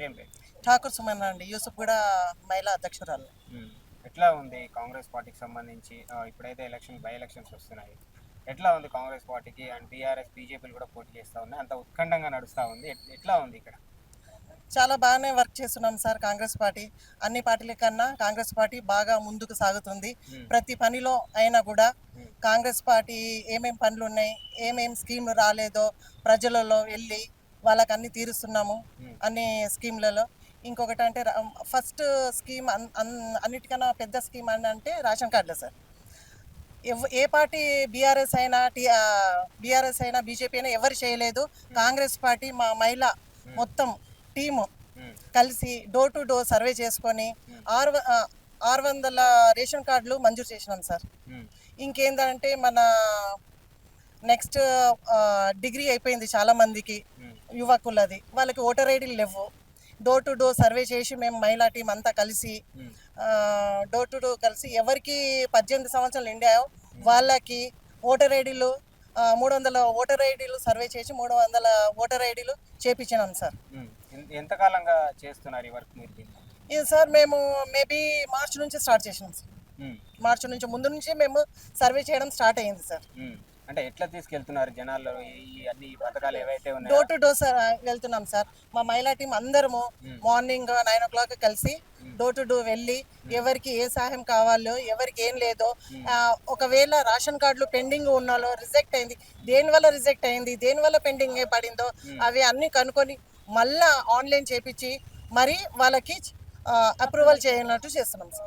మీరేం పేరు? ఠాకూర్ సుమన్ అండి. యూసుఫ్ కూడా మహిళా అధ్యక్షురాలు. హ్మ్. ఎట్లా ఉంది కాంగ్రెస్ పార్టీకి సంబంధించి ఇప్పుడైతే బై ఎలక్షన్స్ వస్తున్నాయి. ఎట్లా ఉంది కాంగ్రెస్ పార్టీకి అండ్ టీఆర్ఎస్, బీజేపీలు కూడా పోటీ చేస్తా ఉన్నాయి. అంత ఉత్కంఠంగా నడుస్తా ఉంది. ఎట్లా ఉంది ఇక్కడ? చాలా బాగానే వర్క్ చేస్తున్నాం సార్ కాంగ్రెస్ పార్టీ. అన్ని పార్టీల కన్నా కాంగ్రెస్ పార్టీ బాగా ముందుకు సాగుతుంది. హ్మ్. ప్రతి పనిలో అయినా కూడా హ్మ్. కాంగ్రెస్ పార్టీ ఏమేం పనులు ఉన్నాయి, ఏమేం స్కీమ్లు రాలేదో ప్రజలలో వెళ్ళి వాళ్ళకి అన్ని తీరుస్తున్నాము హ్మ్. అన్ని స్కీమ్లలో. ఇంకొకటి అంటే ఫస్ట్ స్కీమ్ అన్నిటికన్నా పెద్ద స్కీమ్ అని అంటే రేషన్ కార్డులే సార్. ఏ పార్టీ బీఆర్ఎస్ అయినా బీజేపీ అయినా ఎవరు చేయలేదు. కాంగ్రెస్ పార్టీ మా మహిళ హ్మ్. మొత్తం టీము హ్మ్. కలిసి డోర్ టు డోర్ సర్వే చేసుకొని హ్మ్. 600 రేషన్ కార్డులు మంజూరు చేసినాం సార్. హ్మ్. ఇంకేందంటే మన నెక్స్ట్ డిగ్రీ అయిపోయింది చాలా మందికి హ్మ్. యువకులది, వాళ్ళకి ఓటర్ ఐడీలు లేవు. డోర్ టు డోర్ సర్వే చేసి మేము మహిళా టీం అంతా కలిసి హ్మ్. డోర్ టు డోర్ కలిసి ఎవరికి 18 సంవత్సరాలు నిండాయో హ్మ్. వాళ్ళకి ఓటర్ ఐడీలు 300 ఓటర్ ఐడీలు సర్వే చేసి 300 ఓటర్ ఐడీలు చేపించినాం సార్. హ్మ్. ఎంత కాలంగా చేస్తున్నారు ఈ వర్క్ మీరు దీన్ని? ఇది సార్ మేము మేబీ మార్చి నుంచి స్టార్ట్ చేసినాం సార్. హ్మ్. మార్చి నుంచి ముందు నుంచి మేము సర్వే చేయడం స్టార్ట్ అయింది సార్. హ్మ్. అంటే ఎట్లా తీసుకెళ్తున్నారు జనాల్లో ఈ అన్ని పథకాలు ఏవైతే ఉన్నాయో? డోర్ టు డోర్ సార్ వెళ్తున్నాం సార్. మా మహిళా టీం అందరము హ్మ్. మార్నింగ్ 9 o'clock కలిసి హ్మ్. డోర్ టు డోర్ వెళ్ళి హ్మ్. ఎవరికి ఏ సహాయం కావాలో ఎవరికి ఏం లేదో, హ్మ్. ఒకవేళ రేషన్ కార్డులు పెండింగ్ ఉన్నాలో రిజెక్ట్ అయింది, దేనివల్ల రిజెక్ట్ అయింది, దేనివల్ల పెండింగ్ పడిందో హ్మ్. అవి అన్నీ కనుక్కొని మళ్ళా ఆన్లైన్ చేపించి మరి వాళ్ళకి అప్రూవల్ చేయనట్టు చేస్తున్నాం సార్.